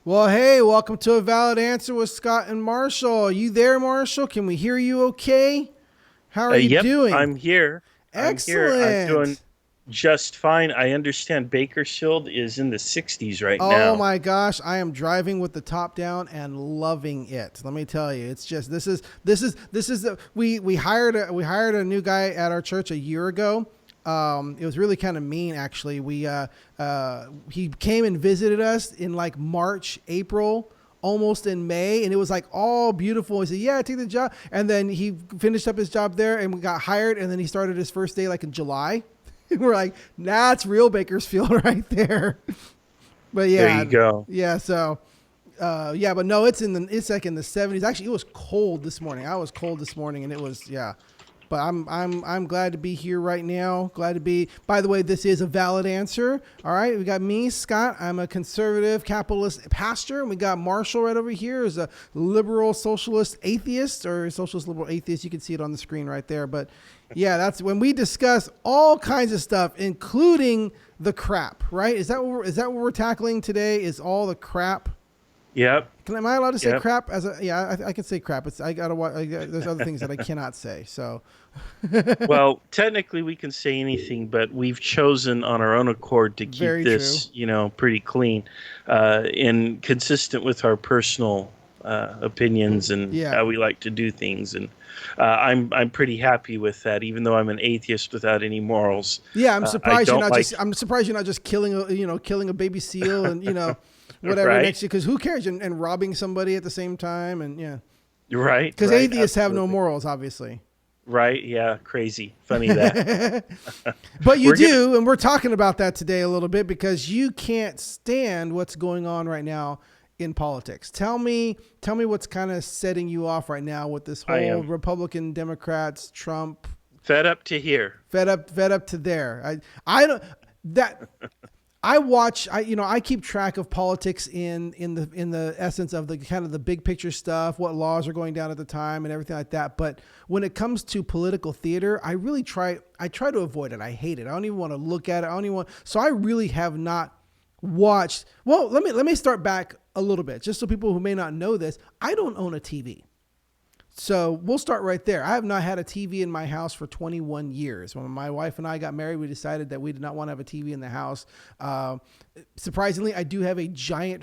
Well, hey, welcome to A Valid Answer with Scott and Marshall. Are you there, Marshall? Can we hear you okay? How are you Yep, doing? I'm here. I'm here. I'm doing Excellent. just fine. I understand Bakersfield is in the 60s right Oh now. my gosh, I am driving with the top down and loving it. Let me tell you, it's just we hired a new guy at our church a year ago. It was really kind of mean, actually. He came and visited us in like March, April, almost in May, and it was like all beautiful. He said, "Yeah, take the job," and then he finished up his job there, and we got hired, and then he started his first day like in July. We're like, that's real Bakersfield right there. But There yeah, you go. yeah. So, yeah, but no, it's like in the 70s. Actually, it was cold this morning. I was cold this morning, and it was yeah. But I'm glad to be here right now. Glad to be. By the way, this is a valid answer. All right, we got me, Scott. I'm a conservative capitalist pastor, and we got Marshall right over here is a liberal socialist atheist or socialist liberal atheist. You can see it on the screen right there. But yeah, that's when we discuss all kinds of stuff, including the crap. Right? Is that what we're tackling today? Is all the crap? Yep. Am I allowed to say Yep. crap? I can say crap. There's other things that I cannot say. So, Well, technically we can say anything, but we've chosen on our own accord to keep very true. this, pretty clean, and consistent with our personal opinions and Yeah, how we like to do things. And I'm pretty happy with that, even though I'm an atheist without any morals. yeah. I'm I surprised you're don't not like, just. I'm surprised you're not just killing a baby seal and whatever right, next to you. Because who cares? And robbing somebody at the same time and yeah. right, Because right, atheists have no absolutely. morals, obviously. Right? Yeah, crazy. Funny that. But you We're gonna do, and we're talking about that today a little bit because you can't stand what's going on right now in politics. Tell me what's kind of setting you off right now with this I whole am Republican, Democrats, Trump, fed up to here. fed up to there. I don't that I watch. I keep track of politics in the essence of the kind of the big picture stuff, what laws are going down at the time, and everything like that. But when it comes to political theater, I really try. I try to avoid it. I hate it. I don't even want to look at it. I don't even want. So I really have not watched. Well, let me start back a little bit, just so people who may not know this. I don't own a TV. So we'll start right there. I have not had a TV in my house for 21 years. When my wife and I got married, we decided that we did not want to have a TV in the house. Surprisingly, I do have I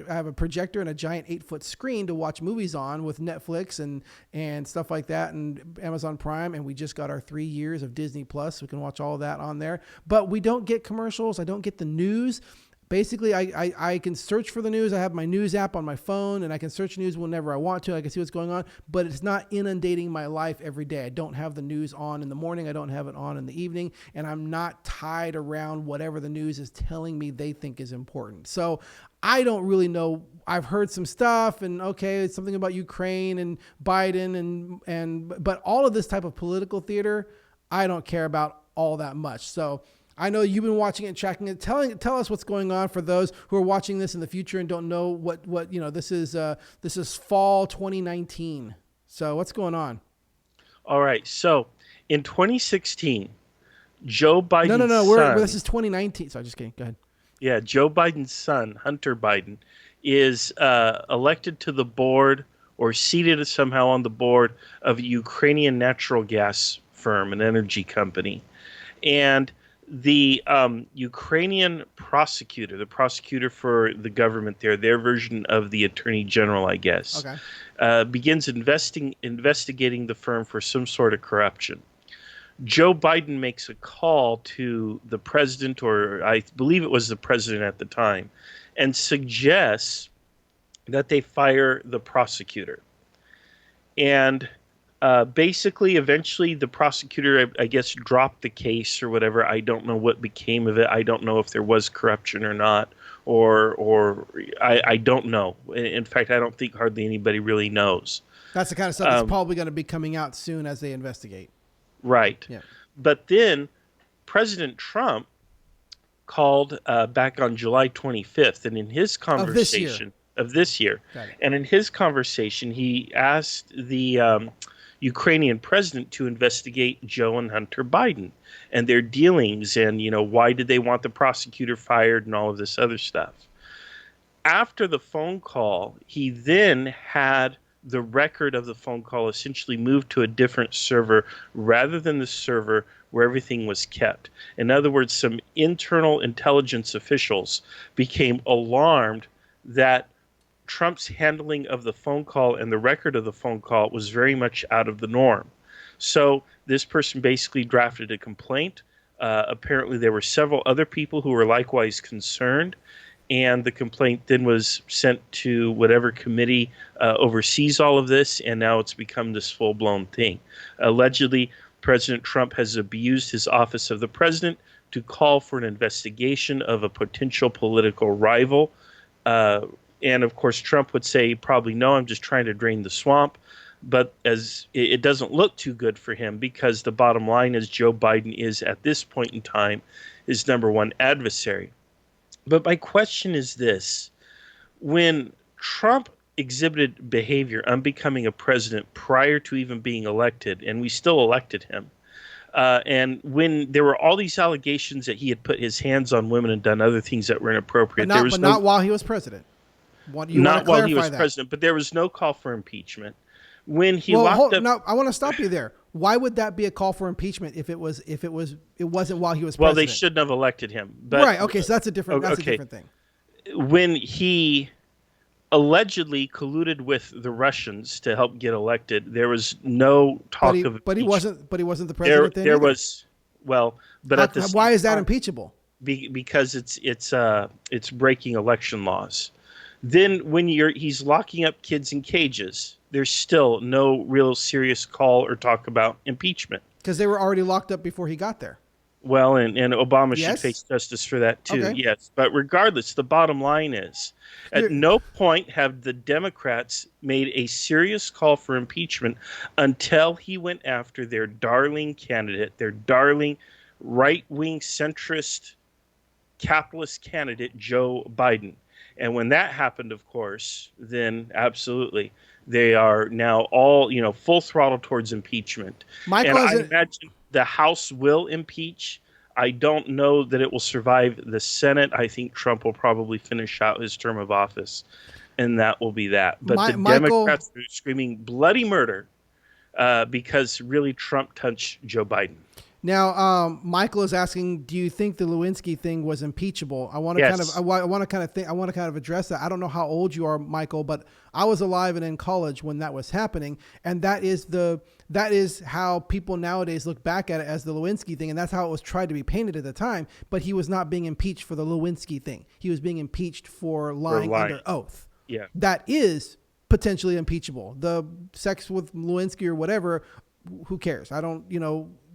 have a projector and a giant 8-foot screen to watch movies on with Netflix and stuff like that and Amazon Prime. And we just got our 3 years of Disney Plus. We can watch all of that on there, but we don't get commercials. I don't get the news. Basically, I can search for the news. I have my news app on my phone, and I can search news whenever I want to. I can see what's going on, but it's not inundating my life every day. I don't have the news on in the morning. I don't have it on in the evening, and I'm not tied around whatever the news is telling me they think is important. So I don't really know. I've heard some stuff, and okay, it's something about Ukraine and Biden, but all of this type of political theater, I don't care about all that much. So I know you've been watching it and tracking it. Tell us what's going on for those who are watching this in the future and don't know what this is fall 2019. So what's going on? All right. So in 2016, Joe No, Biden's this son, is 2019. Sorry, just kidding. Go ahead. yeah, Joe Biden's son, Hunter Biden, is elected to the board or seated somehow on the board of a Ukrainian natural gas firm, an energy company. And the Ukrainian prosecutor, the prosecutor for the government there, their version of the attorney general, I guess, Okay. begins investigating the firm for some sort of corruption. Joe Biden makes a call to the president, or I believe it was the president at the time, and suggests that they fire the prosecutor. And basically, eventually, the prosecutor, I guess, dropped the case or whatever. I don't know what became of it. I don't know if there was corruption or not, or I don't know. In fact, I don't think hardly anybody really knows. That's the kind of stuff that's probably going to be coming out soon as they investigate. Right. Yeah. But then President Trump called back on July 25th, and in his conversation of this year, Got it. and in his conversation, he asked the Ukrainian president to investigate Joe and Hunter Biden and their dealings, and why did they want the prosecutor fired and all of this other stuff. After the phone call, he then had the record of the phone call essentially moved to a different server rather than the server where everything was kept. In other words, some internal intelligence officials became alarmed that Trump's handling of the phone call and the record of the phone call was very much out of the norm. So this person basically drafted a complaint. Apparently, there were several other people who were likewise concerned. And the complaint then was sent to whatever committee oversees all of this, and now it's become this full-blown thing. Allegedly, President Trump has abused his office of the president to call for an investigation of a potential political rival. And, of course, Trump would say, probably no, I'm just trying to drain the swamp. But as it doesn't look too good for him, because the bottom line is Joe Biden is, at this point in time, his number one adversary. But my question is this: when Trump exhibited behavior unbecoming a president prior to even being elected, and we still elected him, and when there were all these allegations that he had put his hands on women and done other things that were inappropriate, but not while he was president. Not while he was president, but there was no call for impeachment. When he locked up, no, I want to stop you there. Why would that be a call for impeachment if it wasn't while he was president? Well, they shouldn't have elected him. But, right. Okay. So that's a different thing. When he allegedly colluded with the Russians to help get elected, there was no talk of. But he wasn't the president. There was. Well, but why is that impeachable? Because it's breaking election laws. Then when he's locking up kids in cages, there's still no real serious call or talk about impeachment. Because they were already locked up before he got there. Well, and Obama should face justice for that too, okay. Yes. But regardless, the bottom line is, at no point have the Democrats made a serious call for impeachment until he went after their darling candidate, their darling right-wing centrist capitalist candidate, Joe Biden. And when that happened, of course, then absolutely, they are now all, full throttle towards impeachment. And I imagine the House will impeach. I don't know that it will survive the Senate. I think Trump will probably finish out his term of office, and that will be that. But the Democrats are screaming bloody murder because really Trump touched Joe Biden. Now, Michael is asking, do you think the Lewinsky thing was impeachable? I want to kind of address that. I don't know how old you are, Michael, but I was alive and in college when that was happening, and that is how people nowadays look back at it, as the Lewinsky thing, and that's how it was tried to be painted at the time. But he was not being impeached for the Lewinsky thing. He was being impeached for lying under oath. Yeah, that is potentially impeachable. The sex with Lewinsky or whatever, who cares? I don't,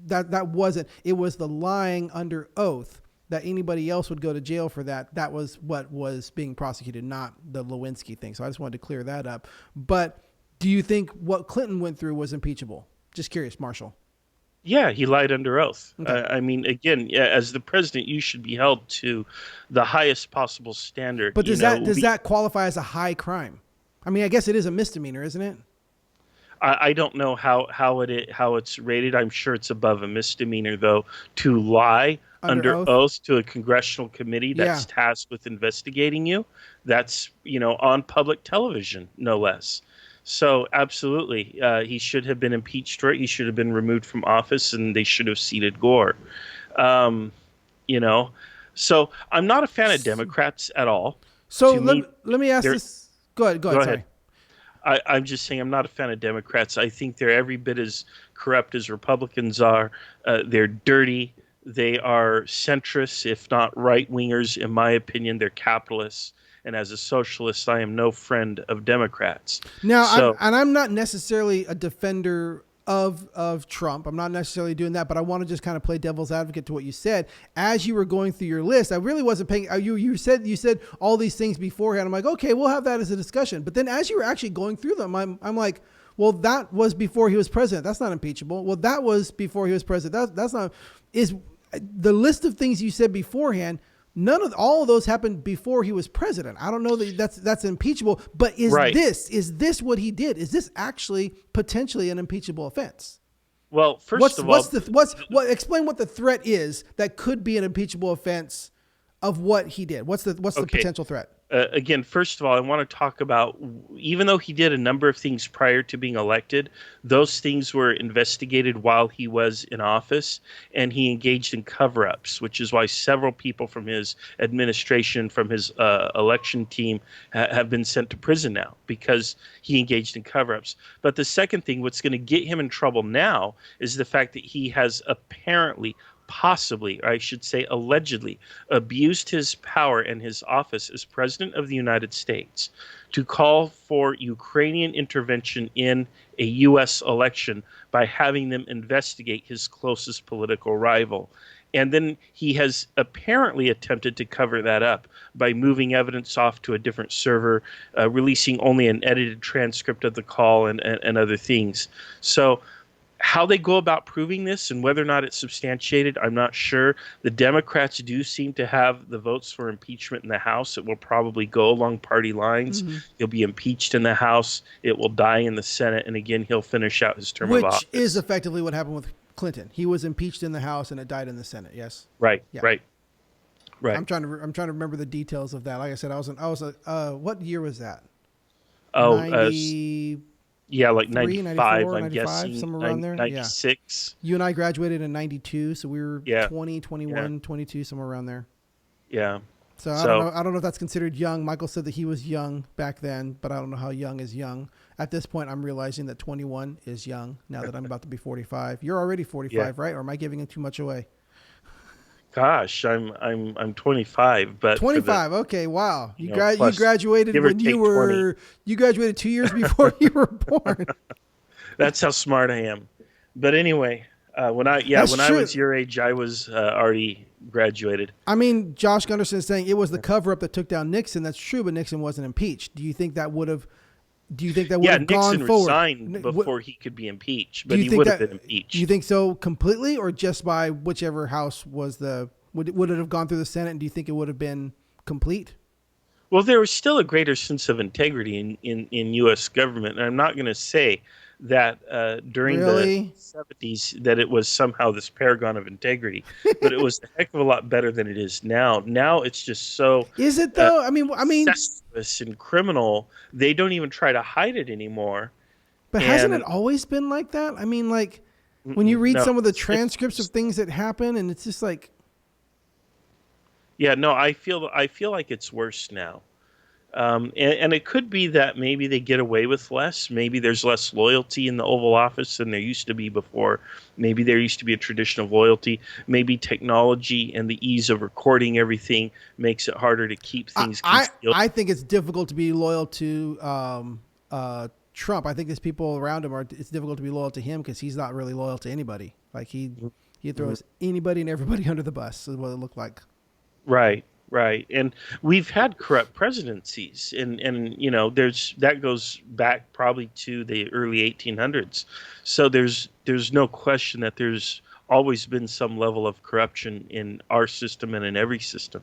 that wasn't, it was the lying under oath that anybody else would go to jail for that. That was what was being prosecuted, not the Lewinsky thing. So I just wanted to clear that up. But do you think what Clinton went through was impeachable? Just curious, Marshall. Yeah, he lied under oath. Okay. I mean, again, as the president, you should be held to the highest possible standard. But does that qualify as a high crime? I mean, I guess it is a misdemeanor, isn't it? I don't know how it's rated. I'm sure it's above a misdemeanor, though, to lie under oath to a congressional committee that's tasked with investigating you. That's, on public television, no less. So absolutely, he should have been impeached for it. He should have been removed from office, and they should have seated Gore. So I'm not a fan of Democrats at all. So let me ask this. Go ahead. Sorry. I'm just saying I'm not a fan of Democrats. I think they're every bit as corrupt as Republicans are. They're dirty. They are centrists, if not right-wingers. In my opinion, they're capitalists. And as a socialist, I am no friend of Democrats. Now, I'm not necessarily a defender of Trump. I'm not necessarily doing that, but I want to just kind of play devil's advocate to what you said. As you were going through your list, I really wasn't paying. You said all these things beforehand. I'm like, okay, we'll have that as a discussion. But then as you were actually going through them, I'm like, well, that was before he was president. That's not impeachable. Well, that was before he was president. That's not. Is the list of things you said beforehand None of all of those happened before he was president. I don't know that that's impeachable. But Right. is this what he did? Is this actually potentially an impeachable offense? Well, first of all, Explain what the threat is that could be an impeachable offense of what he did. What's the okay. potential threat? Again, first of all, I want to talk about, even though he did a number of things prior to being elected, those things were investigated while he was in office, and he engaged in cover-ups, which is why several people from his administration, from his election team, have been sent to prison now because he engaged in cover-ups. But the second thing, what's going to get him in trouble now, is the fact that he has apparently, possibly, or I should say allegedly, abused his power and his office as President of the United States to call for Ukrainian intervention in a U.S. election by having them investigate his closest political rival. And then he has apparently attempted to cover that up by moving evidence off to a different server, releasing only an edited transcript of the call and other things. So how they go about proving this and whether or not it's substantiated, I'm not sure. The Democrats do seem to have the votes for impeachment in the House. It will probably go along party lines. Mm-hmm. He'll be impeached in the House. It will die in the Senate. And again, he'll finish out his term of office. Which is effectively what happened with Clinton. He was impeached in the House and it died in the Senate. Yes. Right. Yeah. Right. I'm trying to remember the details of that. Like I said, what year was that? Oh, 90, yeah, like 94, 95, I'm 95, guessing. somewhere around there. 96. Yeah. You and I graduated in 92, so we were 20, 21, Yeah. 22, somewhere around there. Yeah. So I don't know if that's considered young. Michael said that he was young back then, but I don't know how young is young. At this point, I'm realizing that 21 is young now that I'm about to be 45. You're already 45, right? Or am I giving too much away? Gosh, I'm 25, but 25. Okay, wow. You plus, graduated give or when take you were 20. You graduated 2 years before you were born. That's how smart I am. But anyway, when I was your age, I was already graduated. I mean, Josh Gunderson is saying it was the cover up that took down Nixon. That's true, but Nixon wasn't impeached. Do you think that would have Nixon gone forward? resigned before he could be impeached, but he would have been impeached. Do you think so completely, or just by whichever house was would it have gone through the Senate, and do you think it would have been complete? Well, there was still a greater sense of integrity in U.S. government, and I'm not going to say that during the 70s that it was somehow this paragon of integrity, but it was a heck of a lot better than it is now. Now it's just so. Is it though? I mean, incestuous and criminal. They don't even try to hide it anymore. But hasn't it always been like that? I mean, like when you read some of the transcripts of things that happen, and it's just like. Yeah, no, I feel like it's worse now. And it could be that maybe they get away with less. Maybe there's less loyalty in the Oval Office than there used to be before. Maybe there used to be a tradition of loyalty. Maybe technology and the ease of recording everything makes it harder to keep things concealed. I think it's difficult to be loyal to Trump. I think there's people around him it's difficult to be loyal to him because he's not really loyal to anybody. Like he throws anybody and everybody under the bus is what it looked like. Right. Right. And we've had corrupt presidencies and that goes back probably to the early 1800s. So there's no question that there's always been some level of corruption in our system and in every system.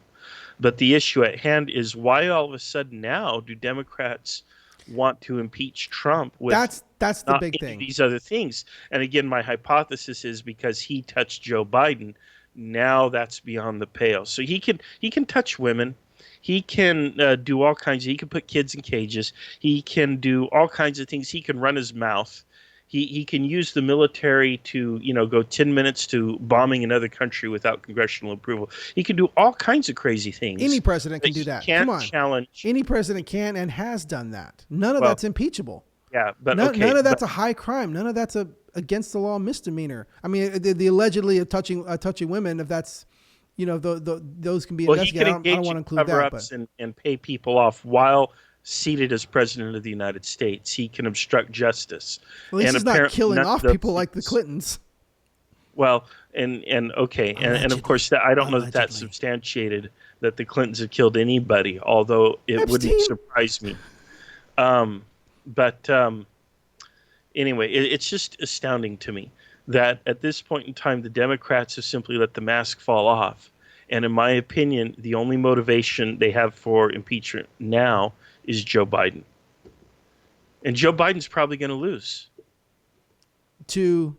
But the issue at hand is why all of a sudden now do Democrats want to impeach Trump with that's the big thing. These other things. And again, my hypothesis is because he touched Joe Biden. Now that's beyond the pale. So he can touch women. He can do all kinds. He can put kids in cages. He can do all kinds of things. He can run his mouth. He can use the military to go 10 minutes to bombing another country without congressional approval. He can do all kinds of crazy things. Any president can do that. Can't Come on. challenge. Any president can and has done that. None of that's impeachable. Yeah, but none of that's a high crime. None of that's a against the law misdemeanor. I mean, the allegedly touching women, if that's, those can be investigated. I don't want to include that. But and pay people off while seated as president of the United States. He can obstruct justice. At least he's not killing off people like the Clintons. Well, and of course, I don't know that that's substantiated that the Clintons have killed anybody, although it wouldn't surprise me. But anyway, it's just astounding to me that at this point in time, the Democrats have simply let the mask fall off. And in my opinion, the only motivation they have for impeachment now is Joe Biden. And Joe Biden's probably going to lose. To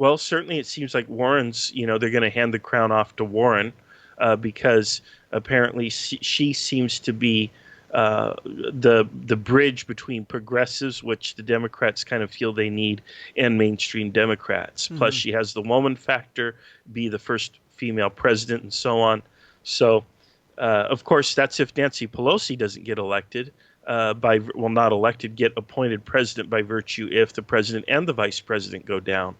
Well, certainly it seems like Warren's, they're going to hand the crown off to Warren because apparently she seems to be the bridge between progressives, which the Democrats kind of feel they need, and mainstream Democrats. Plus, she has the woman factor, be the first female president, and so on. So, of course, that's if Nancy Pelosi doesn't get elected. Not elected, get appointed president by virtue if the president and the vice president go down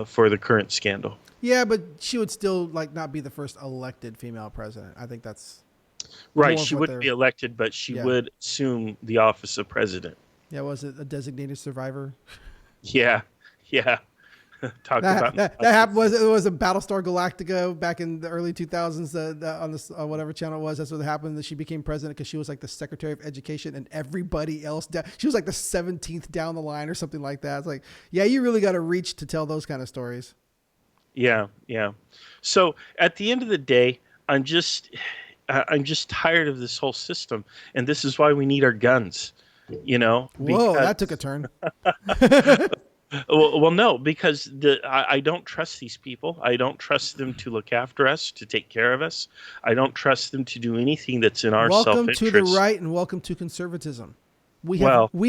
for the current scandal. Yeah, but she would still not be the first elected female president. I think that's right. She wouldn't be elected, but she would assume the office of president. Yeah, was it a designated survivor? Yeah. Talk about that happened. Was a Battlestar Galactica back in the early 2000s on this whatever channel it was. That's what happened. That she became president because she was the Secretary of Education, and everybody else she was the 17th down the line or something like that. It's yeah, you really got to reach to tell those kind of stories. Yeah. So at the end of the day, I'm just tired of this whole system, and this is why we need our guns. Whoa, that took a turn. Well, no, because I don't trust these people. I don't trust them to look after us, to take care of us. I don't trust them to do anything that's in our self-interest. Welcome to the right, and welcome to conservatism. We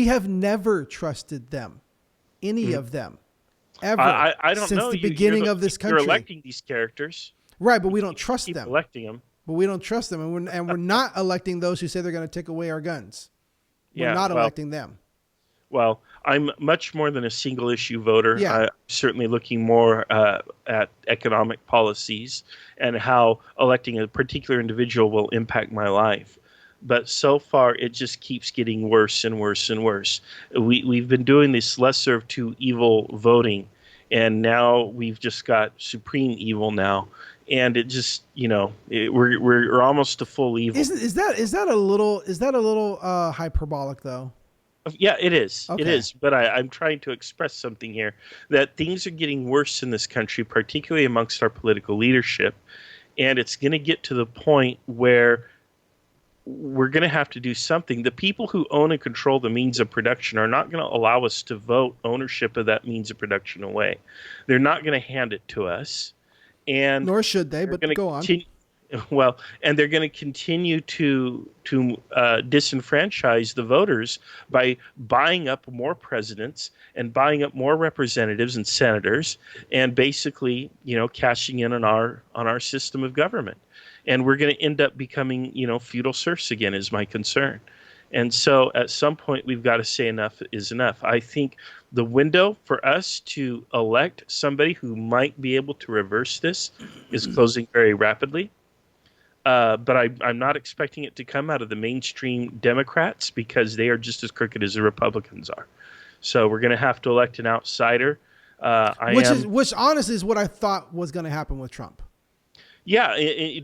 have never trusted them, any of them, ever. I don't since know. the beginning of this country. You're electing these characters, right? But we don't trust keep them. Electing them, but we don't trust them, and we're not electing those who say they're going to take away our guns. We're not electing them. Well, I'm much more than a single issue voter. Yeah. I'm certainly looking more at economic policies and how electing a particular individual will impact my life. But so far, it just keeps getting worse and worse and worse. We've been doing this lesser of two evil voting, and now we've just got supreme evil now. And it just, we're almost to full evil. Is that a little hyperbolic though? Yeah, it is. Okay. It is. But I'm trying to express something here, that things are getting worse in this country, particularly amongst our political leadership. And it's going to get to the point where we're going to have to do something. The people who own and control the means of production are not going to allow us to vote ownership of that means of production away. They're not going to hand it to us. And nor should they, but go on. Well, and they're going to continue to disenfranchise the voters by buying up more presidents and buying up more representatives and senators, and basically, cashing in on our system of government. And we're going to end up becoming, feudal serfs again, is my concern. And so at some point, we've got to say enough is enough. I think the window for us to elect somebody who might be able to reverse this is closing very rapidly. But I'm not expecting it to come out of the mainstream Democrats, because they are just as crooked as the Republicans are. So we're going to have to elect an outsider. Which honestly is what I thought was going to happen with Trump. Yeah,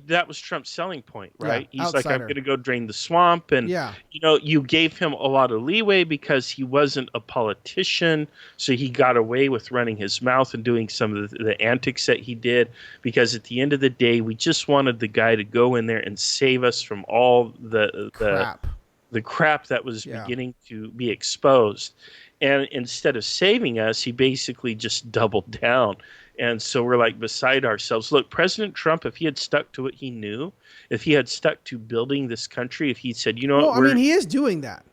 that was Trump's selling point, right? Yeah, he's outsider. I'm going to go drain the swamp. And, you gave him a lot of leeway because he wasn't a politician. So he got away with running his mouth and doing some of the antics that he did. Because at the end of the day, we just wanted the guy to go in there and save us from all the crap that was beginning to be exposed. And instead of saving us, he basically just doubled down. And so we're beside ourselves. Look, President Trump, if he had stuck to what he knew, if he had stuck to building this country, if he said, he is doing that.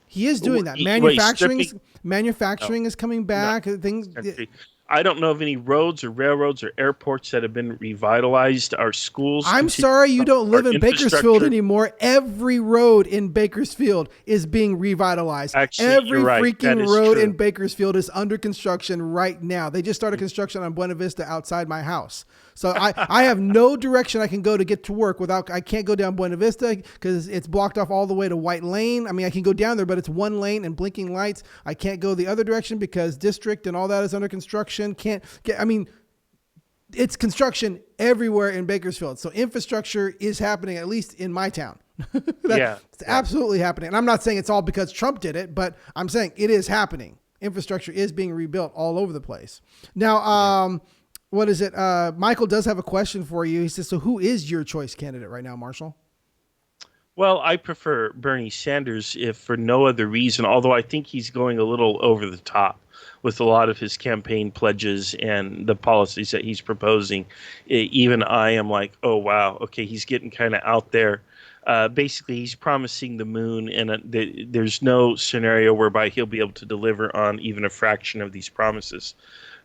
He is doing that. Manufacturing is coming back. Things. I don't know of any roads or railroads or airports that have been revitalized. Our schools. I'm sorry you don't live in Bakersfield anymore. Every road in Bakersfield is being revitalized. Actually, every right. freaking road in Bakersfield is under construction right now. They just started construction on Buena Vista outside my house. So I have no direction I can go to get to work I can't go down Buena Vista because it's blocked off all the way to White Lane. I mean, I can go down there, but it's one lane and blinking lights. I can't go the other direction because District and all that is under construction. It's construction everywhere in Bakersfield. So infrastructure is happening, at least in my town. It's absolutely happening. And I'm not saying it's all because Trump did it, but I'm saying it is happening. Infrastructure is being rebuilt all over the place. Now, What is it? Michael does have a question for you. He says, "So who is your choice candidate right now, Marshall?" Well, I prefer Bernie Sanders if for no other reason, although I think he's going a little over the top with a lot of his campaign pledges and the policies that he's proposing. Even I am like, oh, wow, okay, he's getting kind of out there. Basically, he's promising the moon, and there's no scenario whereby he'll be able to deliver on even a fraction of these promises.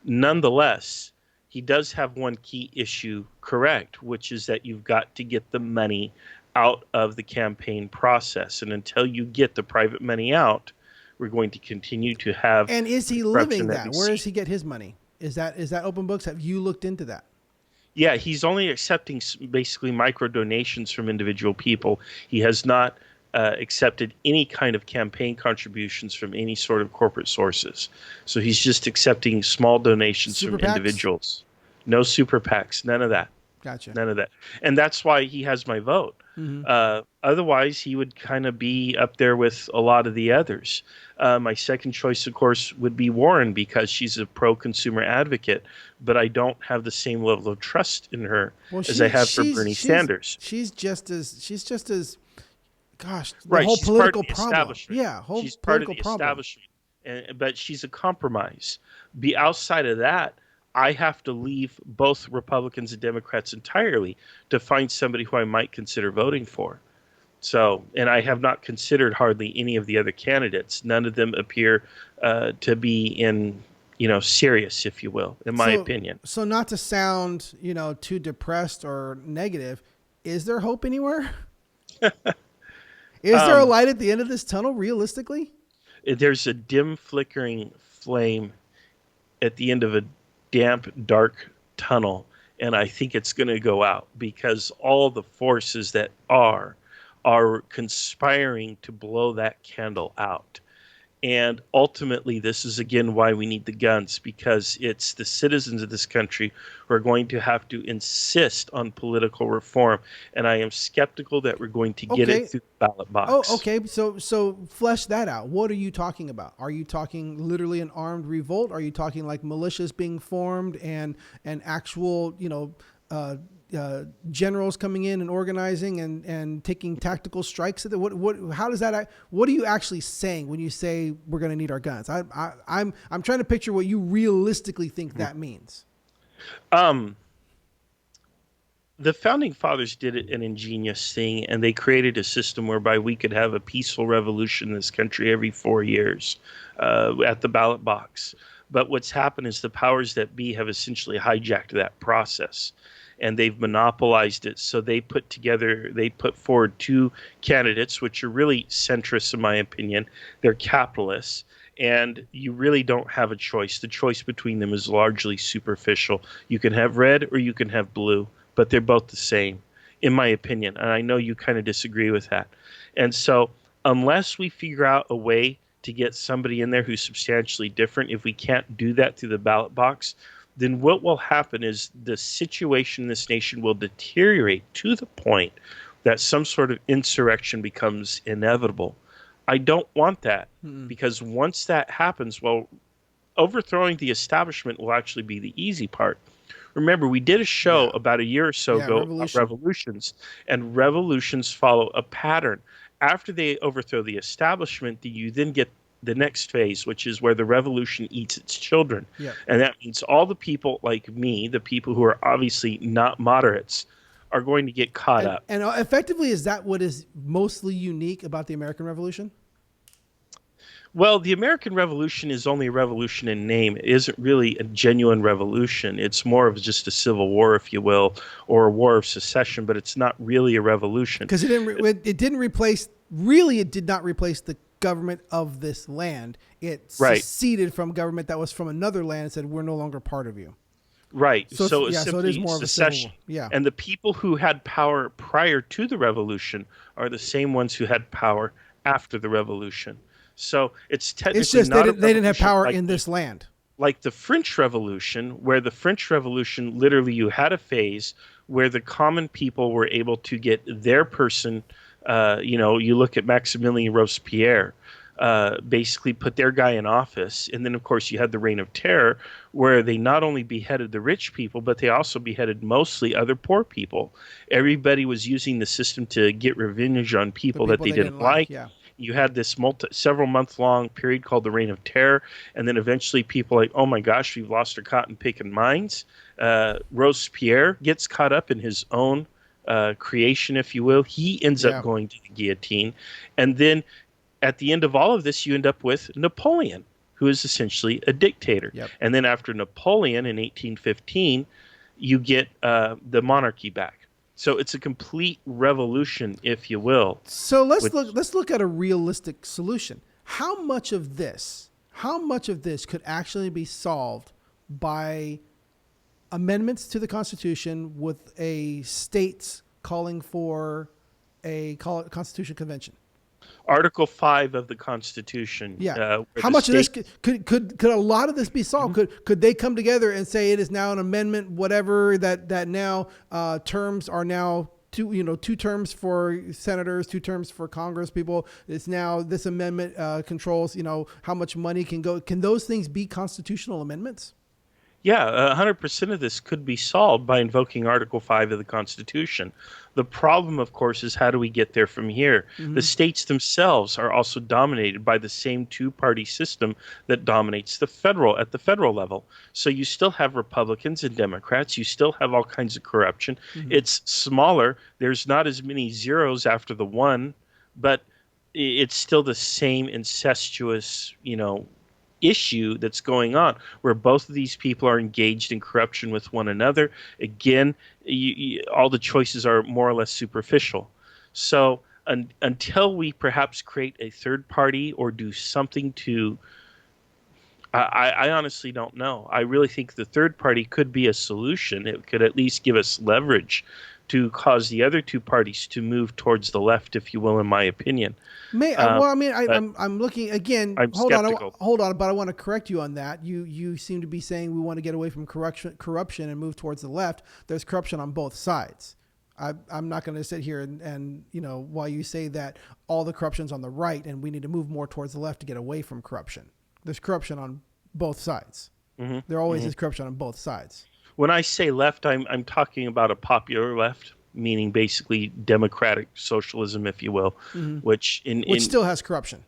Nonetheless, he does have one key issue correct, which is that you've got to get the money out of the campaign process. And until you get the private money out, we're going to continue to have And is he corruption living that that? we Where see. does he get his money? Is that open books? Have you looked into that? Yeah, he's only accepting basically micro donations from individual people. He has not accepted any kind of campaign contributions from any sort of corporate sources. So he's just accepting small donations Super from PACs? individuals. No super PACs, none of that. Gotcha. None of that. And that's why he has my vote. Hmm. Otherwise, he would kind of be up there with a lot of the others. My second choice, of course, would be Warren because she's a pro-consumer advocate, but I don't have the same level of trust in her Well, as I she have for she's Bernie she's Sanders. she's just as gosh, the Right, whole she's part of political the problem. establishment. Yeah, whole She's part of political the problem. establishment, but she's a compromise. Be outside of that, I have to leave both Republicans and Democrats entirely to find somebody who I might consider voting for. So, and I have not considered hardly any of the other candidates. None of them appear to be serious, if you will, in my So opinion. so not to sound, too depressed or negative, is there hope anywhere? Is there a Um, light at the end of this tunnel realistically? there's a dim, flickering flame at the end of a damp, dark tunnel, and I think it's going to go out because all the forces that are conspiring to blow that candle out. And ultimately, this is again why we need the guns, because it's the citizens of this country who are going to have to insist on political reform. And I am skeptical that we're going to get it Okay. through the ballot Oh, box. okay. So flesh that out. What are you talking about? Are you talking literally an armed revolt? Are you talking like militias being formed and actual, generals coming in and organizing and taking tactical strikes? What how does that? What are you actually saying when you say we're going to need our guns? I'm trying to picture what you realistically think that means. Um, the founding fathers did an ingenious thing, and they created a system whereby we could have a peaceful revolution in this country every 4 years at the ballot box. But what's happened is the powers that be have essentially hijacked that process, and they've monopolized it. So they put forward two candidates, which are really centrists, in my opinion. They're capitalists. And you really don't have a choice. The choice between them is largely superficial. You can have red or you can have blue, but they're both the same, in my opinion. And I know you kind of disagree with that. And so, unless we figure out a way to get somebody in there who's substantially different, if we can't do that through the ballot box, then what will happen is the situation in this nation will deteriorate to the point that some sort of insurrection becomes inevitable. I don't want that Mm-mm. because once that happens, well, overthrowing the establishment will actually be the easy part. Remember, we did a show Yeah. about a year or so Yeah. ago about Revolution. revolutions, and revolutions follow a pattern. After they overthrow the establishment, you then get the next phase, which is where the revolution eats its children. Yep. And that means all the people like me, the people who are obviously not moderates, are going to get caught up. And effectively, is that what is mostly unique about the American Revolution? Well, the American Revolution is only a revolution in name. It isn't really a genuine revolution. It's more of just a civil war, if you will, or a war of secession, but it's not really a revolution. Because it didn't replace, really, it did not replace the government of this land. It Right, seceded from government that was from another land and said, we're no longer part of you. right. So So it's so it is simply more of a civil secession. war. Yeah. And the people who had power prior to the revolution are the same ones who had power after the revolution. So it's It's technically just they not a didn't have revolution power in this land. like the French Revolution, where the French Revolution literally you had a phase where the common people were able to get their person. You look at Maximilien Robespierre. basically put their guy in office. And then, of course, you had the Reign of Terror, where they not only beheaded the rich people, but they also beheaded mostly other poor people. Everybody was using the system to get revenge on The people that people they they didn't didn't like. like. Yeah. You had this several month long period called the Reign of Terror, and then eventually people like, oh my gosh, we've lost our cotton picking mines. Robespierre gets caught up in his own creation, if you will. He ends up Yeah. going to the guillotine, and then at the end of all of this, you end up with Napoleon, who is essentially a dictator. Yep. And then after Napoleon in 1815, you get the monarchy back. So it's a complete revolution, if you will. So let's Which, look. Let's look at a realistic solution. How much of this could actually be solved by amendments to the Constitution with a states calling for a Constitution Convention? Article 5 of the Constitution. Yeah. Where How the much of this state, could a lot of this be solved? Could they come together and say it is now an amendment, whatever that now terms are now two terms for senators, 2 terms for Congress people. It's now this amendment controls how much money can go. Can those things be constitutional amendments? yeah, 100% of this could be solved by invoking Article 5 of the Constitution. The problem, of course, is how do we get there from here? The states themselves are also dominated by the same two-party system that dominates the federal level. So you still have Republicans and Democrats. You still have all kinds of corruption. It's smaller. There's not as many zeros after the one, but it's still the same incestuous, issue that's going on where both of these people are engaged in corruption with one another. Again, all the choices are more or less superficial. So until we perhaps create a third party or do something to, I honestly don't know. I really think the third party could be a solution. It could at least give us leverage to cause the other two parties to move towards the left, if you will, in my opinion. Well, I mean, But I'm looking again. I'm skeptical. Hold on, but I want to correct you on that. You seem to be saying we want to get away from corruption and move towards the left. There's corruption on both sides. I'm not going to sit here and while you say that all the corruption's on the right and we need to move more towards the left to get away from corruption. There's corruption on both sides. There always is corruption on both sides. When I say left, I'm talking about a popular left, meaning basically democratic socialism, if you will, which Still has corruption.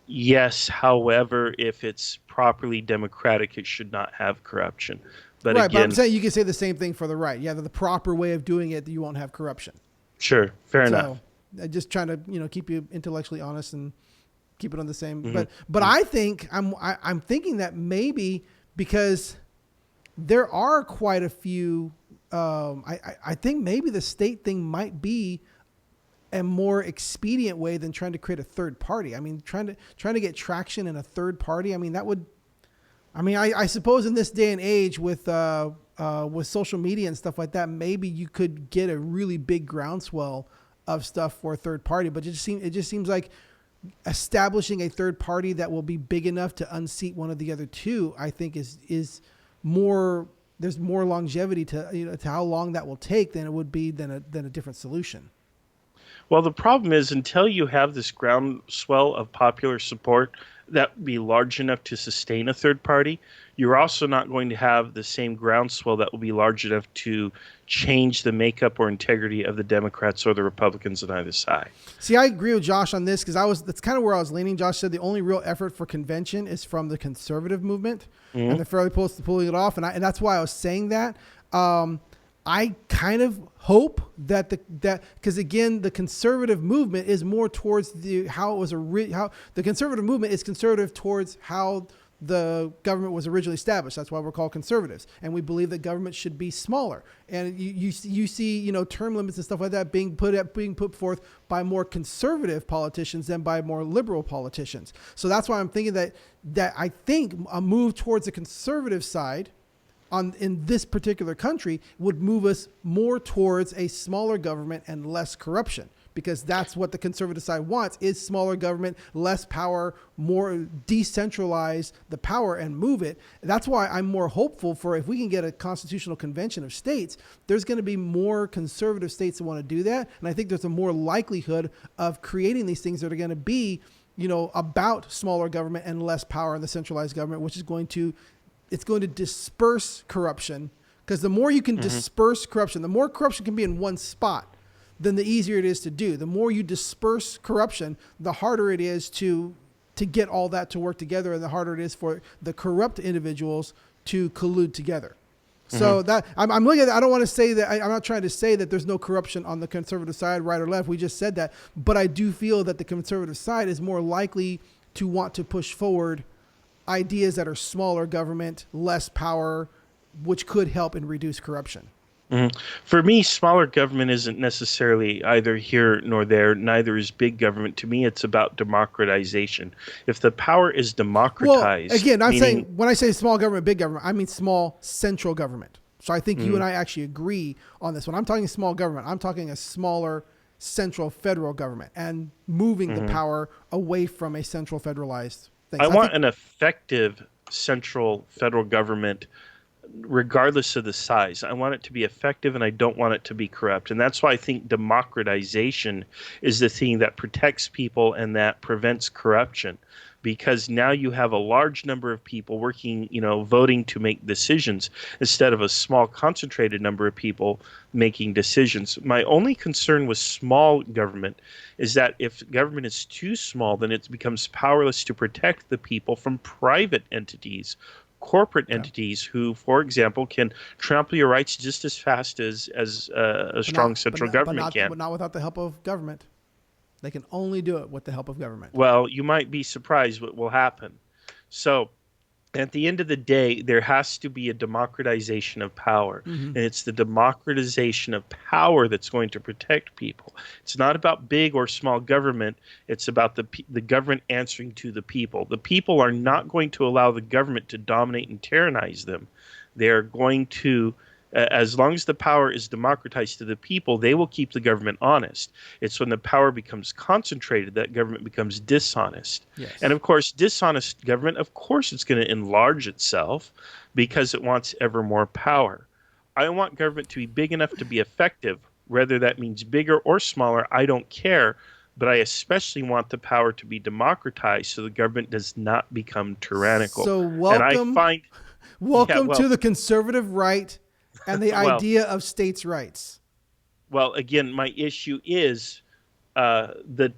Yes, however, if it's properly democratic, it should not have corruption. But Right, again, but I'm saying you can say the same thing for the right. Yeah, the proper way of doing it, you won't have corruption. sure, fair enough. So, just trying to keep you intellectually honest and keep it on the same. But I think I'm thinking that maybe because there are quite a few. I think maybe the state thing might be a more expedient way than trying to create a third party. I mean, trying to get traction in a third party. I mean, that would. I mean, I suppose in this day and age with social media and stuff like that, maybe you could get a really big groundswell of stuff for a third party. But it just seems like establishing a third party that will be big enough to unseat one of the other two, I think is more. There's more longevity to to how long that will take than it would be than a different solution. Well, the problem is until you have this groundswell of popular support that would be large enough to sustain a third party, you're also not going to have the same groundswell that will be large enough to change the makeup or integrity of the Democrats or the Republicans on either side. See, I agree with Josh on this because that's kind of where I was leaning. Josh said the only real effort for convention is from the conservative movement, and they're fairly close to pulling it off, and that's why I was saying that. I kind of hope that because again, the conservative movement is more towards how the conservative movement is conservative towards how the government was originally established. That's why we're called conservatives, and we believe that government should be smaller. And you see term limits and stuff like that being put forth by more conservative politicians than by more liberal politicians. So that's why I'm thinking that I think a move towards the conservative side in this particular country would move us more towards a smaller government and less corruption. because that's what the conservative side wants, is smaller government, less power, more decentralize the power and move it. That's why I'm more hopeful for, if we can get a constitutional convention of states, there's going to be more conservative states that want to do that. And I think there's a more likelihood of creating these things that are going to be, about smaller government and less power in the centralized government, which is going to disperse corruption. Because the more you can disperse corruption, the more corruption can be in one spot, then the easier it is to do. The more you disperse corruption, the harder it is to get all that to work together, and the harder it is for the corrupt individuals to collude together. So that I'm looking at that. I don't want to say that. I'm not trying to say that there's no corruption on the conservative side, right or left. We just said that. But I do feel that the conservative side is more likely to want to push forward ideas that are smaller government, less power, which could help and reduce corruption. For me, smaller government isn't necessarily either here nor there. Neither is big government. To me, it's about democratization. If the power is democratized, well, again, I'm saying when I say small government, big government, I mean small central government. So I think you and I actually agree on this. When I'm talking small government, I'm talking a smaller central federal government and moving the power away from a central federalized thing. I want an effective central federal government regardless of the size. I want it to be effective, and I don't want it to be corrupt. And that's why I think democratization is the thing that protects people and that prevents corruption. Because now you have a large number of people working, voting to make decisions instead of a small concentrated number of people making decisions. My only concern with small government is that if government is too small, then it becomes powerless to protect the people from private entities, corporate entities who, for example, can trample your rights just as fast as a strong central government can. But not without the help of government. They can only do it with the help of government. Well, you might be surprised what will happen. So at the end of the day, there has to be a democratization of power. And it's the democratization of power that's going to protect people. It's not about big or small government. It's about the government answering to the people. The people are not going to allow the government to dominate and tyrannize them. They're going to, as long as the power is democratized to the people, they will keep the government honest. It's when the power becomes concentrated that government becomes dishonest. Yes. And of course, dishonest government, of course, it's going to enlarge itself because it wants ever more power. I want government to be big enough to be effective. Whether that means bigger or smaller, I don't care. But I especially want the power to be democratized so the government does not become tyrannical. So welcome to the conservative right and the idea of states' rights. Well, again, my issue is the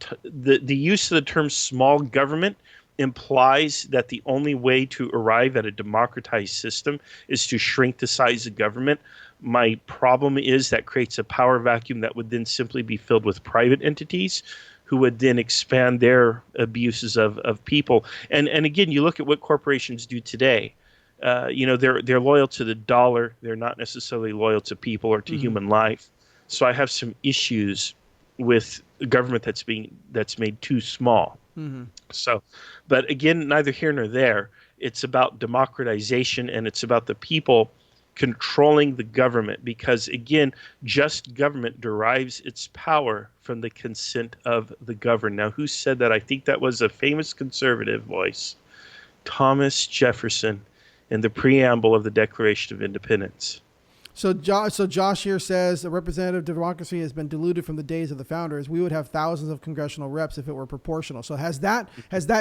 use of the term small government implies that the only way to arrive at a democratized system is to shrink the size of government. My problem is that creates a power vacuum that would then simply be filled with private entities who would then expand their abuses of people. And again, you look at what corporations do today. They're loyal to the dollar. They're not necessarily loyal to people or to human life. So I have some issues with a government that's made too small. So, but again, neither here nor there. It's about democratization, and it's about the people controlling the government, because again, just government derives its power from the consent of the governed. Now, who said that? I think that was a famous conservative voice, Thomas Jefferson, in the preamble of the Declaration of Independence. So Josh here says a representative democracy has been diluted from the days of the founders. We would have thousands of congressional reps if it were proportional. So has that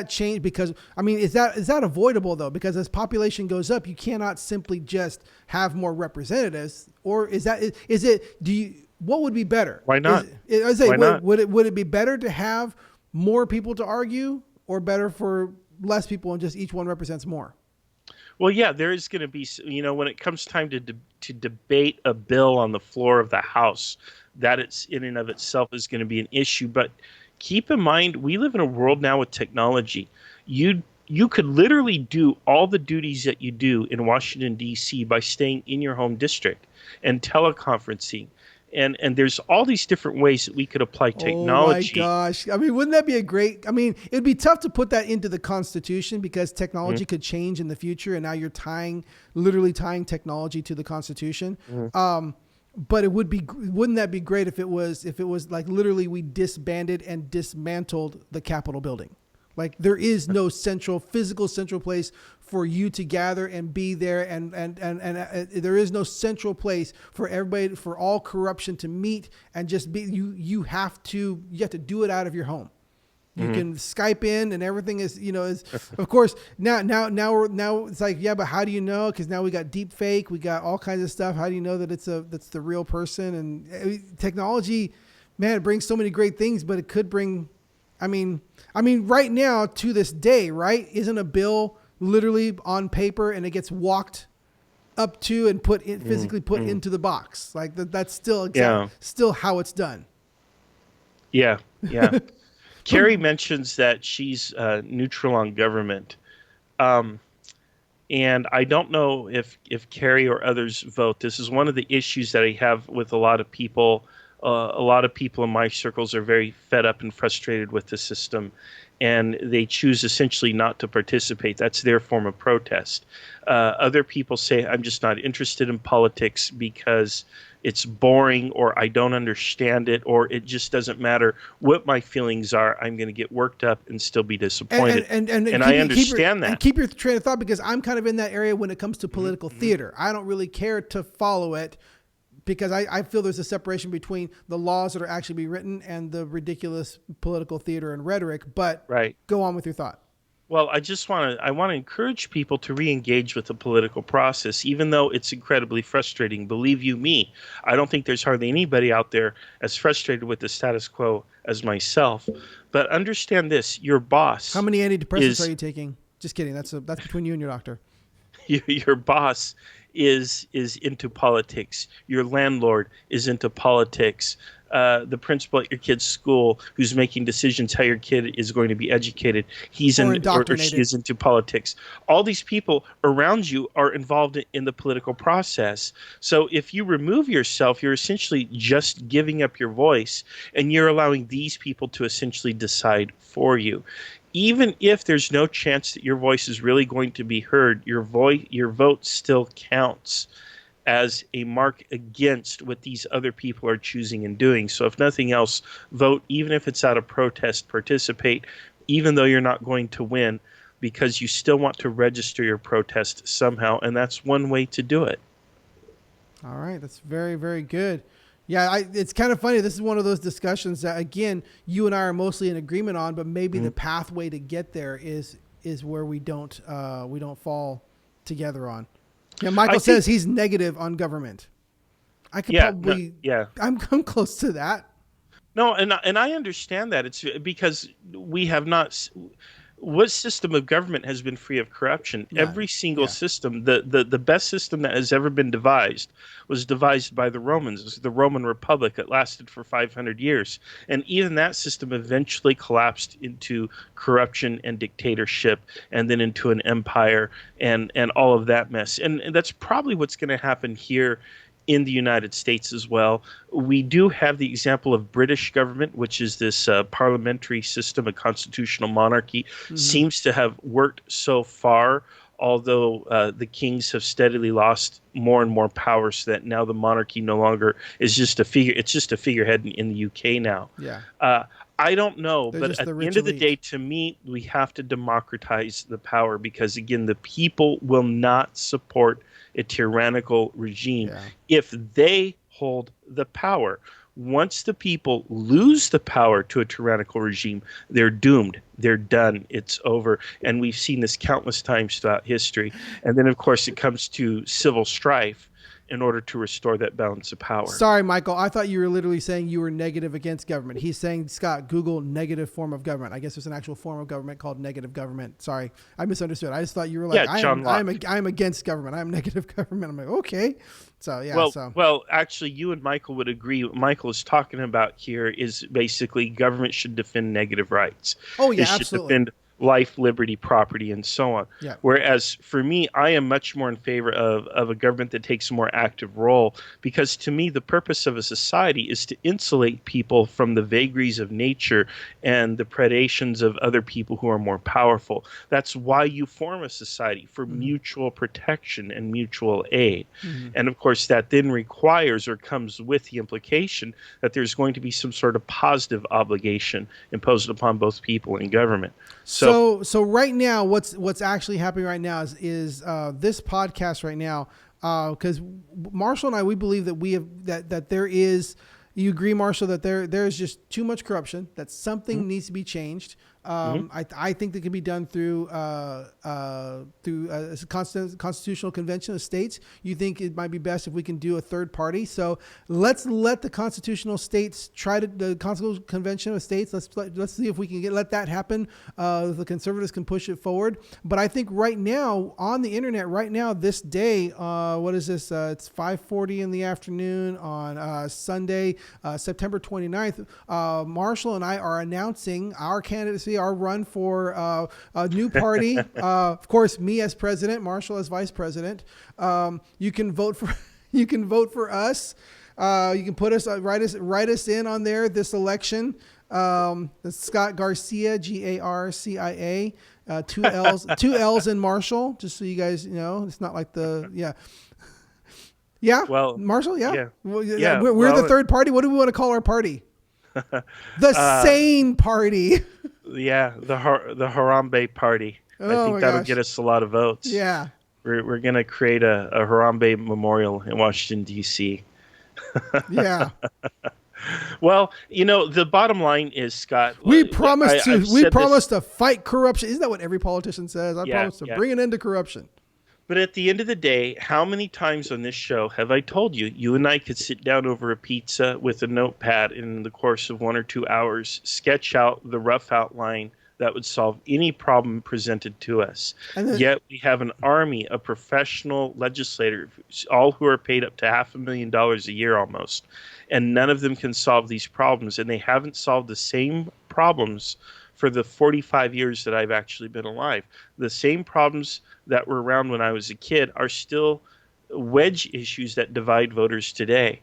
changed? Because I mean, is that avoidable though? Because as population goes up, you cannot simply just have more representatives. Or what would be better? Why not? Would it be better to have more people to argue, or better for less people and just each one represents more? Well, yeah, there is going to be, when it comes time to debate a bill on the floor of the House, that it's in and of itself is going to be an issue. But keep in mind, we live in a world now with technology. You could literally do all the duties that you do in Washington, D.C. by staying in your home district and teleconferencing. And there's all these different ways that we could apply technology. Oh my gosh. I mean, wouldn't that be it'd be tough to put that into the Constitution because technology could change in the future. And now you're literally tying technology to the Constitution. But wouldn't that be great if it was like literally we disbanded and dismantled the Capitol building? Like there is no physical central place for you to gather and be there, and there is no central place for everybody, for all corruption to meet and just be. You have to do it out of your home. You can Skype in and everything is of course now it's like, yeah, but how do you know? Because now we got deep fake, we got all kinds of stuff. How do you know that that's the real person? And technology, man, it brings so many great things, but it could bring, I mean, right now to this day, right? Isn't a bill literally on paper and it gets walked up to and physically put into the box? Like that's still still how it's done. Yeah. Carrie mentions that she's neutral on government. And I don't know if Carrie or others vote. This is one of the issues that I have with a lot of people. A lot of people in my circles are very fed up and frustrated with the system, and they choose essentially not to participate. That's their form of protest. Other people say, I'm just not interested in politics because it's boring, or I don't understand it, or it just doesn't matter what my feelings are. I'm going to get worked up and still be disappointed. And I understand that. And keep your train of thought, because I'm kind of in that area when it comes to political theater. I don't really care to follow it because I feel there's a separation between the laws that are actually being written and the ridiculous political theater and rhetoric. But go on with your thought. Well, I want to encourage people to re-engage with the political process, even though it's incredibly frustrating. Believe you me, I don't think there's hardly anybody out there as frustrated with the status quo as myself. But understand this: your boss. How many antidepressants are you taking? Just kidding. That's between you and your doctor. Your boss is into politics. Your landlord is into politics. The principal at your kid's school who's making decisions how your kid is going to be educated, he's or she is into politics. All these people around you are involved in the political process. So if you remove yourself, you're essentially just giving up your voice, and you're allowing these people to essentially decide for you. Even if there's no chance that your voice is really going to be heard, your vote still counts as a mark against what these other people are choosing and doing. So if nothing else, vote, even if it's out of protest, participate, even though you're not going to win, because you still want to register your protest somehow, and that's one way to do it. All right, that's very, very good. Yeah, it's kind of funny. This is one of those discussions that, again, you and I are mostly in agreement on, but maybe the pathway to get there is where we don't fall together on. Yeah, Michael says he's negative on government. I could I'm close to that. No, and I understand that. It's because we have not. What system of government has been free of corruption? Every single system. The best system that has ever been devised was devised by the Romans. It was the Roman Republic. It lasted for 500 years. And even that system eventually collapsed into corruption and dictatorship, and then into an empire and all of that mess. And that's probably what's going to happen here in the United States as well. We do have the example of British government, which is this parliamentary system, a constitutional monarchy, seems to have worked so far, although the kings have steadily lost more and more power, so that now the monarchy no longer is just a figure. It's just a figurehead in the UK now. Yeah. I don't know, but at the end of the elite. day, to me, we have to democratize the power, because, again, the people will not support a tyrannical regime if they hold the power. Once the people lose the power to a tyrannical regime, they're doomed. They're done. It's over. And we've seen this countless times throughout history. And then, of course, it comes to civil strife in order to restore that balance of power. Sorry, Michael. I thought you were literally saying you were negative against government. He's saying, Scott, Google negative form of government. I guess there's an actual form of government called negative government. Sorry, I misunderstood. I just thought you were like, I'm against government. I'm negative government. I'm like, okay. So, yeah. Well, actually, you and Michael would agree. What Michael is talking about here is basically government should defend negative rights. Oh, yeah, it should absolutely. defend life, liberty, property, and so on. Yeah. Whereas for me, I am much more in favor of a government that takes a more active role, because to me, the purpose of a society is to insulate people from the vagaries of nature and the predations of other people who are more powerful. That's why you form a society, for Mm-hmm. mutual protection and mutual aid. Mm-hmm. And of course, that then requires or comes with the implication that there's going to be some sort of positive obligation imposed upon both people and government. So right now, what's actually happening right now is this podcast right now, because Marshall and I, we believe that we have that there is. You agree, Marshall, that there's just too much corruption, that something needs to be changed. I think that can be done through a constitutional convention of states. You think it might be best if we can do a third party? So let's let the constitutional states try to the constitutional convention of states. Let's see if we can let that happen. The conservatives can push it forward. But I think right now on the internet, right now this day, what is this? It's 5:40 in the afternoon on Sunday, September 29th. Marshall and I are announcing our candidacy, our run for a new party. Of course, me as president, Marshall as vice president. You can vote for you can vote for us. You can put us write us in on there this election. Scott Garcia, Garcia, two L's in Marshall, just so you guys know. It's not like yeah. Well, Marshall, yeah. yeah. Well, Yeah, we're well, the third party. What do we want to call our party? The Sane Party. Yeah, the Harambe Party. I Oh think my that'll gosh. get us a lot of votes. Yeah. We're going to create a Harambe memorial in Washington, D.C. Yeah. Well, the bottom line is, Scott, We promised I've said this, to fight corruption. Isn't that what every politician says? I Yeah, promise to yeah. bring an end to corruption. but at the end of the day, how many times on this show have I told you, you and I could sit down over a pizza with a notepad in the course of 1 or 2 hours, sketch out the rough outline that would solve any problem presented to us. And then, Yet we have an army of professional legislators, all who are paid up to $500,000 a year almost, and none of them can solve these problems. And they haven't solved the same problems for the 45 years that I've actually been alive. The same problems that were around when I was a kid are still wedge issues that divide voters today.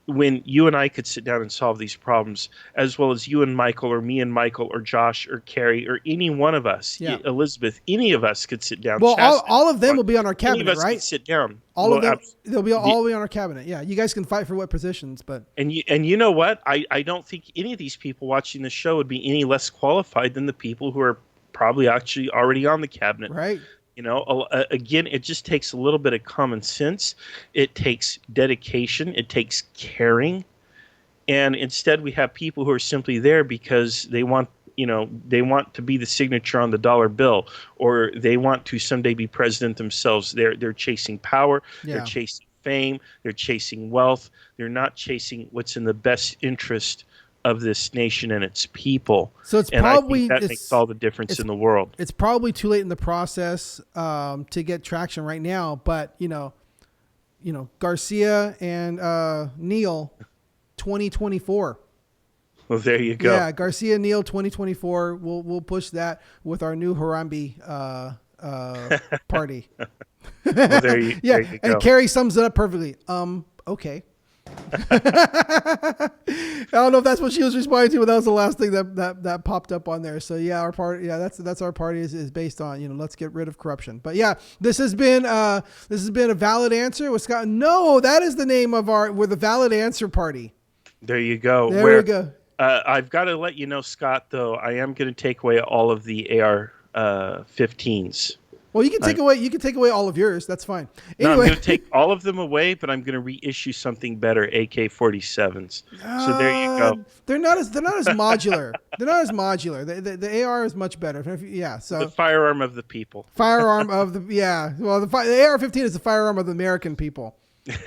When you and I could sit down and solve these problems, as well as you and Michael, or me and Michael, or Josh, or Carrie, or any one of us, Yeah. Elizabeth, any of us could sit down. well, Chastity, all of them will be on our any of cabinet, us right? could sit down. All Well, of them, abs- they'll be all be on our cabinet. Yeah, you guys can fight for what positions, but And you know what? I don't think any of these people watching the show would be any less qualified than the people who are probably actually already on the cabinet. right. Again, it just takes a little bit of common sense. It takes dedication. It takes caring. And instead, we have people who are simply there because they want to be the signature on the dollar bill, or they want to someday be president themselves. They're chasing power. Yeah. They're chasing fame. They're chasing wealth. They're not chasing what's in the best interest of this nation and its people. So it's And I probably think that makes all the difference in the world. It's probably too late in the process to get traction right now. But Garcia and Neal, 2024. Well, there you go. Yeah, Garcia Neal 2024. We'll push that with our new Harambe party. Well, there you go. And Carrie sums it up perfectly. Okay. I don't know if that's what she was responding to, but that was the last thing that popped up on there. So yeah, our party, that's our party is based on, let's get rid of corruption. But yeah, this has been a valid answer with Scott. No, that is the name of we're the Valid Answer Party. There you go. There we go. I've got to let you know, Scott, though, I am going to take away all of the AR-15s. Well, you can take away all of yours. That's fine. No, I'm Anyway, going to take all of them away, but I'm going to reissue something better, AK-47s. So there you go. They're not as modular. They're not as modular. The AR is much better. Yeah. So The firearm of the people. firearm of the Well, the AR-15 is the firearm of the American people.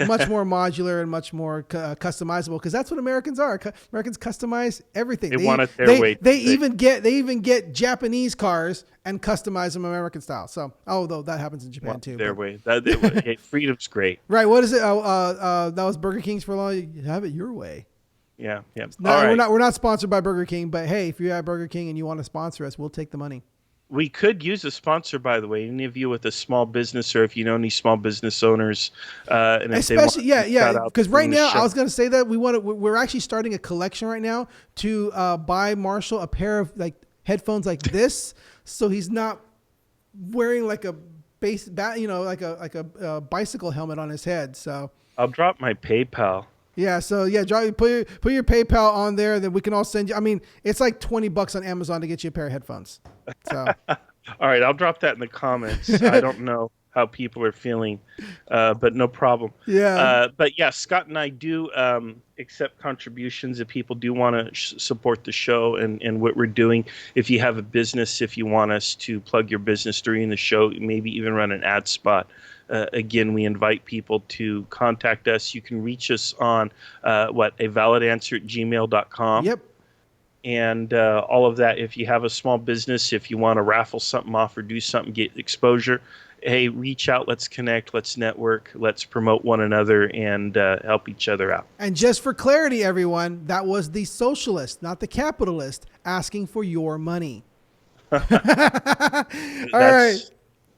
Much more modular and much more customizable, because that's what Americans are. Americans customize everything. They want it their way. They even get Japanese cars and customize them American style. So, although that happens in Japan too. Their but- way. Hey, freedom's great. Right. What is it? That was Burger King's for a long. You have it your way. Yeah. No, All right. we're not sponsored by Burger King, but hey, if you're at Burger King and you want to sponsor us, we'll take the money. We could use a sponsor, by the way. Any of you with a small business, or if you know any small business owners, and if they want Especially, yeah, to yeah. shout out Because right during the now, I show, was going to say that we're actually starting a collection right now to buy Marshall a pair of like headphones like this, so he's not wearing like a like a bicycle helmet on his head. So I'll drop my PayPal. yeah, so yeah, put your PayPal on there, then we can all send you. I mean, it's like $20 on Amazon to get you a pair of headphones. So All right, I'll drop that in the comments. I don't know how people are feeling, but no problem. yeah, But yeah, Scott and I do accept contributions if people do want to support the show and what we're doing. If you have a business, if you want us to plug your business during the show, maybe even run an ad spot. Again, we invite people to contact us. You can reach us on a validanswer@gmail.com. yep. And all of that. If you have a small business, if you want to raffle something off or do something, get exposure, hey, reach out. Let's connect. Let's network. Let's promote one another and help each other out. And just for clarity, everyone, that was the socialist, not the capitalist, asking for your money. All right.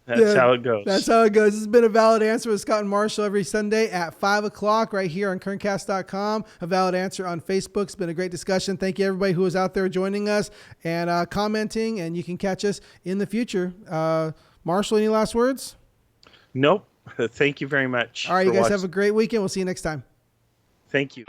That's how it goes. That's how it goes. This has been A Valid Answer with Scott and Marshall every Sunday at 5 o'clock right here on kerncast.com. A Valid Answer on Facebook. It's been a great discussion. Thank you, everybody who is out there joining us and commenting, and you can catch us in the future. Marshall, any last words? Nope. Thank you very much. All right, you guys have a great weekend. We'll see you next time. Thank you.